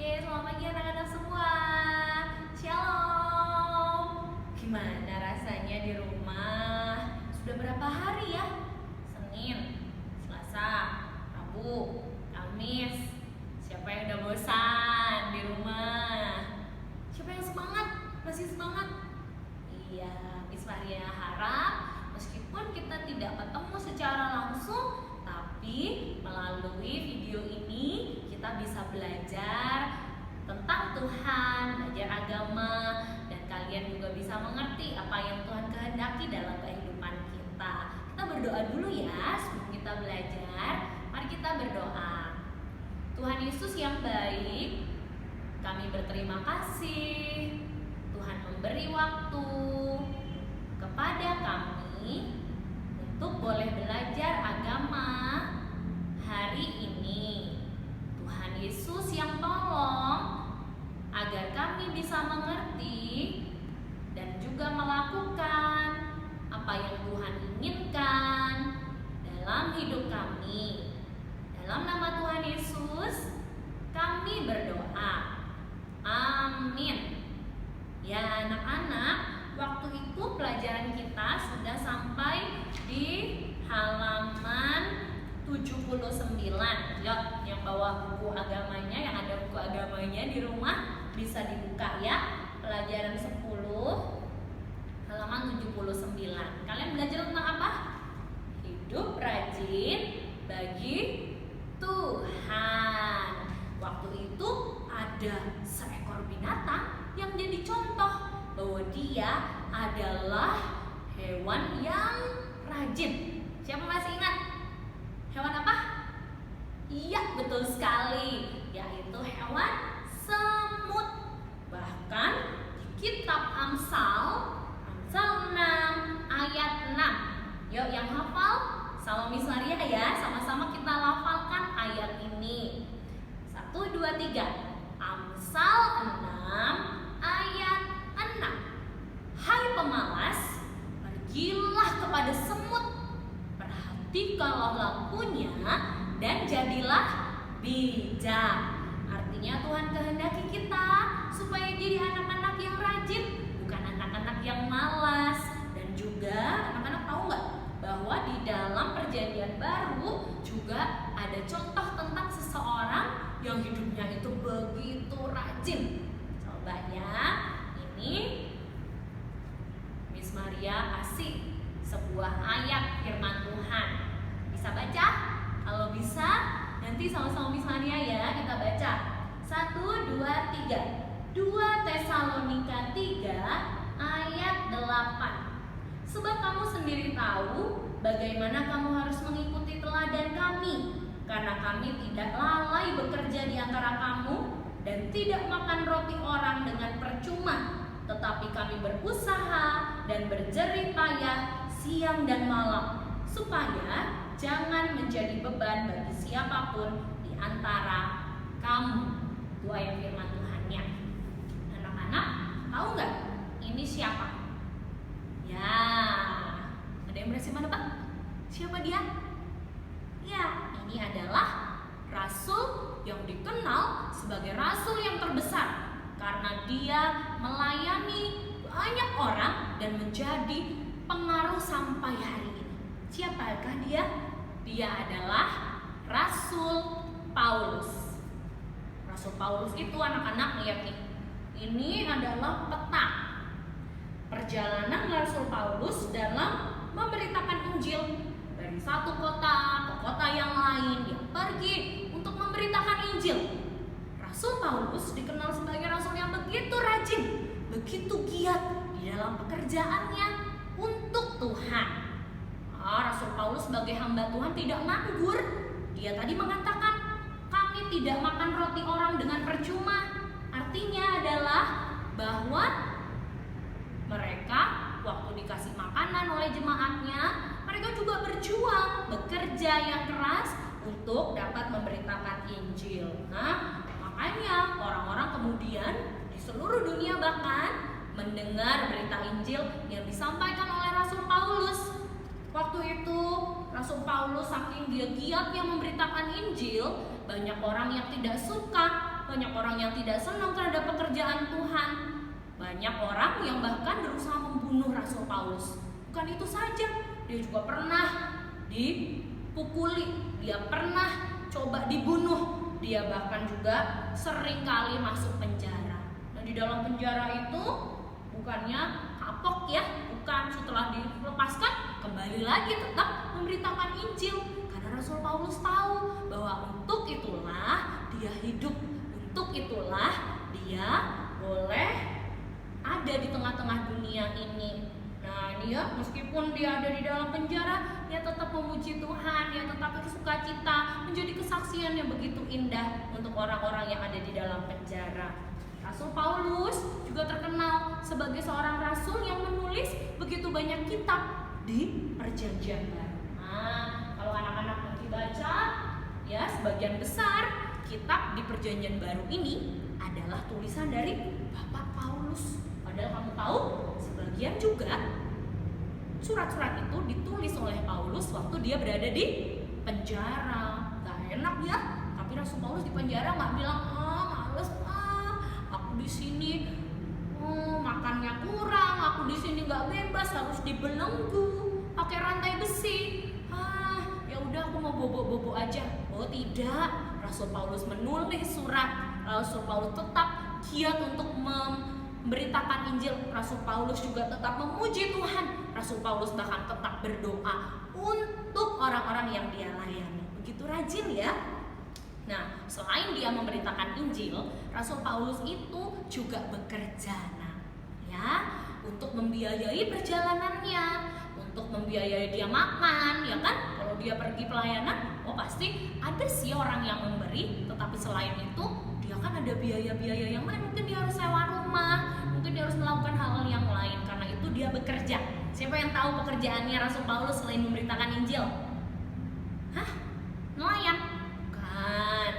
Oke, selamat pagi anak-anak semua. Shalom. Gimana rasanya di rumah? Sudah berapa hari ya? Senin, Selasa, Rabu, Kamis. Siapa yang udah bosan di rumah? Siapa yang semangat? Masih semangat? Iya, Miss Maria harap meskipun kita tidak ketemu secara langsung, tapi melalui video ini kita bisa belajar tentang Tuhan, belajar agama, dan kalian juga bisa mengerti apa yang Tuhan kehendaki dalam kehidupan kita. Kita berdoa dulu ya sebelum kita belajar. Mari kita berdoa. Tuhan Yesus yang baik, kami berterima kasih Tuhan memberi waktu kepada kami untuk boleh belajar agama hari ini. Tuhan Yesus yang tolong agar kami bisa mengerti dan juga melakukan apa yang Tuhan inginkan dalam hidup kami. Dalam nama Tuhan Yesus kami berdoa. Amin. Ya anak-anak, waktu itu pelajaran kita sudah sampai di halaman 79. Yuk, yang bawa buku agamanya, yang ada buku agamanya di rumah bisa dibuka ya. Pelajaran 10 halaman 79. Kalian belajar tentang apa? Hidup rajin bagi Tuhan. Waktu itu ada seekor binatang yang jadi contoh bahwa dia adalah hewan yang rajin. Siapa masih ingat? Hewan apa? Iya, betul sekali, yaitu hewan semut. Bahkan di kitab Amsal 6 ayat 6. Yuk yang hafal sama Miss Maria ya, sama-sama kita lafalkan ayat ini. 1, 2, 3. Amsal 6 ayat 6. Hai pemalas, pergilah kepada semut, perhatikanlah lakunya dan jadilah bijak. Artinya Tuhan kehendaki kita supaya jadi anak-anak yang rajin, bukan anak-anak yang malas. Dan juga anak-anak tahu nggak bahwa di dalam perjanjian baru juga ada contoh tentang seseorang yang hidupnya itu begitu rajin. Coba ya, ini Miss Maria kasih sebuah ayat firman Tuhan. Bisa baca? Kalau bisa, nanti sama-sama Miss Maria ya, kita baca. 1, 2, 3. 2 Tesalonika 3 ayat 8. Sebab kamu sendiri tahu bagaimana kamu harus mengikuti teladan kami, karena kami tidak lalai bekerja di antara kamu dan tidak makan roti orang dengan percuma, tetapi kami berusaha dan berjerih payah siang dan malam, supaya jangan menjadi beban bagi siapapun di antara kamu. Itu ayat firman Tuhannya. Anak-anak, tahu nggak ini siapa? Ya, ada yang berhasil menebak? Siapa dia? Ya, ini adalah rasul yang dikenal sebagai rasul yang terbesar karena dia melayani banyak orang dan menjadi pengaruh sampai hari ini. Siapakah dia? Dia adalah Rasul Paulus. Rasul Paulus itu anak-anak lihat nih. Ini adalah peta perjalanan Rasul Paulus dalam memberitakan Injil dari satu kota ke kota yang lain. Dia pergi untuk memberitakan Injil. Rasul Paulus dikenal sebagai rasul yang begitu rajin, begitu giat di dalam pekerjaannya untuk Tuhan. Rasul Paulus sebagai hamba Tuhan tidak nganggur. Dia tadi mengatakan, kami tidak makan roti orang dengan percuma. Artinya adalah bahwa mereka waktu dikasih makanan oleh jemaatnya, mereka juga berjuang, bekerja yang keras untuk dapat memberitakan Injil. Nah, makanya orang-orang kemudian di seluruh dunia bahkan mendengar berita Injil yang disampaikan oleh Rasul Paulus. Waktu itu Rasul Paulus saking dia giatnya memberitakan Injil, banyak orang yang tidak suka banyak orang yang tidak senang terhadap pekerjaan Tuhan. Banyak orang yang bahkan berusaha membunuh Rasul Paulus. Bukan itu saja, dia juga pernah dipukuli, dia pernah coba dibunuh, dia bahkan juga sering kali masuk penjara. Dan di dalam penjara itu bukannya kapok ya, bukan, setelah dilepaskan kembali lagi tetap memberitakan Injil. Karena Rasul Paulus tahu bahwa untuk itulah dia hidup, untuk itulah dia boleh ada di tengah-tengah dunia ini. Nah, dia meskipun dia ada di dalam penjara, dia tetap memuji Tuhan, dia tetap bersukacita, menjadi kesaksian yang begitu indah untuk orang-orang yang ada di dalam penjara. Rasul Paulus juga terkenal sebagai seorang rasul yang menulis begitu banyak kitab di Perjanjian Baru. Nah, kalau anak-anak nanti baca, ya sebagian besar kitab di Perjanjian Baru ini adalah tulisan dari Bapak Paulus. Padahal kamu tahu, sebagian juga surat-surat itu ditulis oleh Paulus waktu dia berada di penjara. Gak enak ya, tapi Rasul Paulus di penjara gak bilang, males aku di sini makannya kurang, aku di sini gak bebas, harus dibelenggu pakai rantai besi. Ya udah aku mau bobo-bobo aja. Oh tidak, Rasul Paulus menulis surat. Rasul Paulus tetap giat untuk memberitakan Injil. Rasul Paulus juga tetap memuji Tuhan. Rasul Paulus bahkan tetap berdoa untuk orang-orang yang dia layani. Begitu rajin ya. Nah, selain dia memberitakan Injil, Rasul Paulus itu juga bekerja, untuk membiayai perjalanannya, untuk membiayai dia makan, ya kan? Kalau dia pergi pelayanan, pasti ada sih orang yang memberi, tetapi selain itu dia kan ada biaya-biaya yang lain. Mungkin dia harus sewa rumah, mungkin dia harus melakukan hal-hal yang lain. Karena itu dia bekerja. Siapa yang tahu pekerjaannya Rasul Paulus selain memberitakan Injil? Nelayan? Bukan.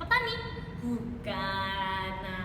Petani? Bukan. Nah,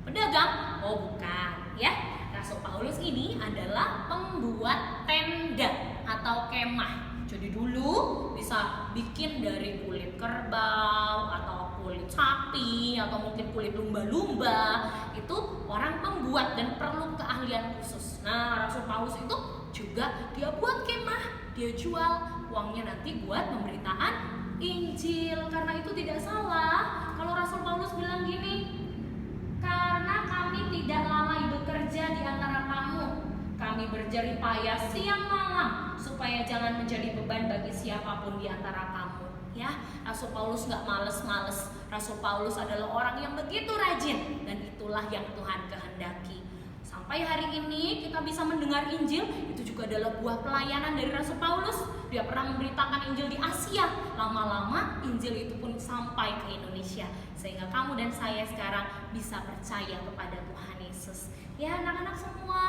pedagang? Bukan. Ya, Rasul Paulus ini adalah pembuat tenda atau kemah. Jadi dulu bisa bikin dari kulit kerbau atau kulit sapi atau mungkin kulit lumba-lumba. Itu orang pembuat dan perlu keahlian khusus. Nah, Rasul Paulus itu juga dia buat kemah, dia jual, uangnya nanti buat pemberitaan Injil. Karena itu tidak salah kalau Rasul Paulus bilang gini, karena kami tidak lalai bekerja di antara kamu, kami berjerih payah siang malam supaya jangan menjadi beban bagi siapapun di antara kamu. Ya, Rasul Paulus gak males-males. Rasul Paulus adalah orang yang begitu rajin, dan itulah yang Tuhan kehendaki. Sampai hari ini kita bisa mendengar Injil, itu juga adalah buah pelayanan dari Rasul Paulus. Dia pernah memberitakan Injil di Asia. Lama-lama Injil itu pun sampai ke Indonesia, sehingga kamu dan saya sekarang bisa percaya kepada Tuhan Yesus. Ya anak-anak semua,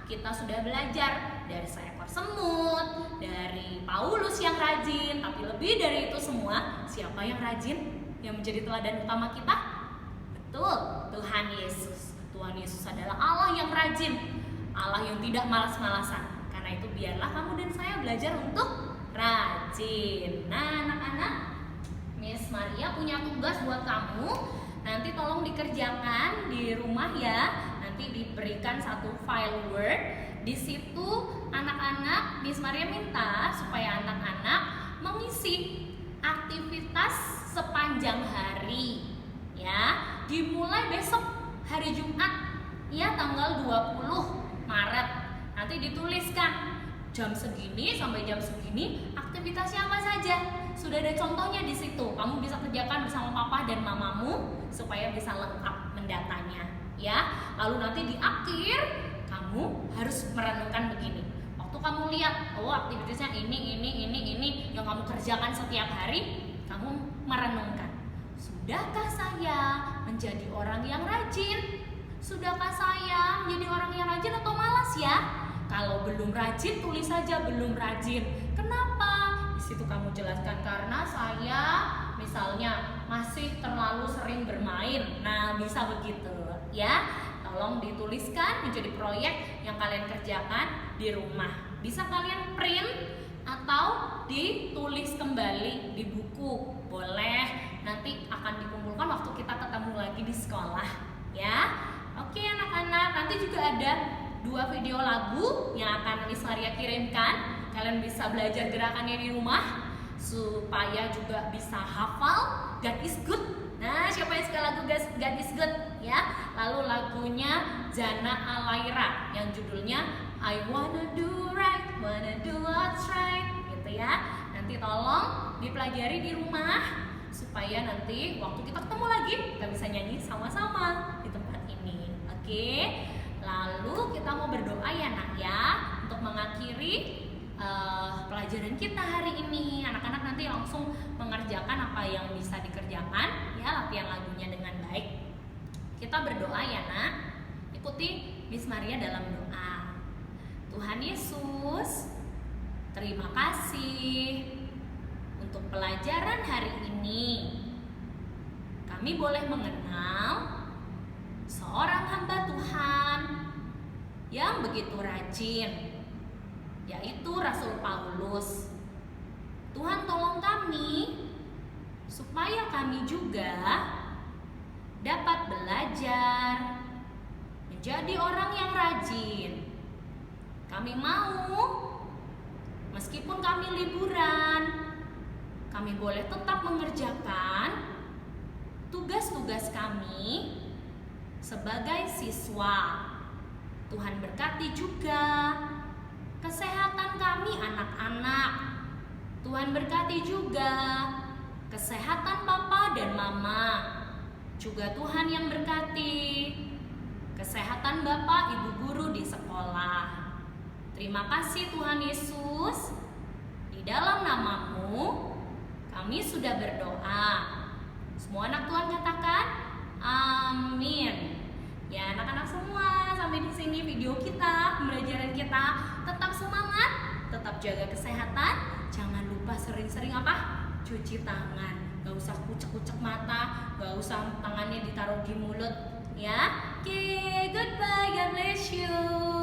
kita sudah belajar dari seekor semut, dari Paulus yang rajin, tapi lebih dari itu semua, siapa yang rajin? Yang menjadi teladan utama kita? Betul, Tuhan Yesus. Tuhan Yesus adalah Allah yang rajin, Allah yang tidak malas-malasan. Karena itu biarlah kamu dan saya belajar untuk rajin. Nah anak-anak, Miss Maria punya tugas buat kamu. Nanti tolong dikerjakan di rumah ya. Nanti diberikan satu file Word. Di situ anak-anak, Miss Maria minta supaya anak-anak mengisi aktivitas sepanjang hari. Ya, dimulai besok hari Jumat, ya tanggal 20 Maret. Nanti dituliskan jam segini sampai jam segini aktivitasnya apa saja. Sudah ada contohnya di situ. Kamu bisa kerjakan bersama papa dan mamamu supaya bisa lengkap mendatanya, ya. Lalu nanti di akhir kamu harus merenungkan begini. Waktu kamu lihat, aktivitasnya ini yang kamu kerjakan setiap hari, kamu merenungkan. Sudahkah saya menjadi orang yang rajin? Sudahkah saya menjadi orang yang rajin atau malas ya? Kalau belum rajin, tulis saja belum rajin. Kenapa? Di situ kamu jelaskan, karena saya misalnya masih terlalu sering bermain. Nah, bisa begitu ya. Tolong dituliskan menjadi proyek yang kalian kerjakan di rumah. Bisa kalian print atau ditulis kembali di buku. Boleh, nanti akan juga ada 2 video lagu yang akan Miss Maria kirimkan. Kalian bisa belajar gerakannya di rumah supaya juga bisa hafal God is good. Nah, siapa yang suka lagu God is good ya? Lalu lagunya Jana Alaira yang judulnya I wanna do right, wanna do what's right, gitu ya. Nanti tolong dipelajari di rumah supaya nanti waktu kita ketemu lagi kita bisa nyanyi sama-sama di tempat ini. Oke? Lalu kita mau berdoa ya nak ya, untuk mengakhiri pelajaran kita hari ini. Anak-anak nanti langsung mengerjakan apa yang bisa dikerjakan ya, latihan lagunya dengan baik. Kita berdoa ya nak. Ikuti Miss Maria dalam doa. Tuhan Yesus, terima kasih untuk pelajaran hari ini. Kami boleh mengenal seorang hamba Tuhan yang begitu rajin, yaitu Rasul Paulus. Tuhan tolong kami supaya kami juga dapat belajar menjadi orang yang rajin. Kami mau, meskipun kami liburan, kami boleh tetap mengerjakan tugas-tugas kami sebagai siswa. Tuhan berkati juga kesehatan kami anak-anak. Tuhan berkati juga kesehatan papa dan mama. Juga Tuhan yang berkati kesehatan bapak ibu guru di sekolah. Terima kasih Tuhan Yesus. Di dalam nama-Mu kami sudah berdoa. Semua anak Tuhan katakan amin. Ya anak-anak semua, sampai di sini video kita, pembelajaran kita. Tetap semangat, tetap jaga kesehatan. Jangan lupa sering-sering apa? Cuci tangan. Gak usah kucek-kucek mata, gak usah tangannya ditaruh di mulut. Ya, oke, goodbye, God bless you.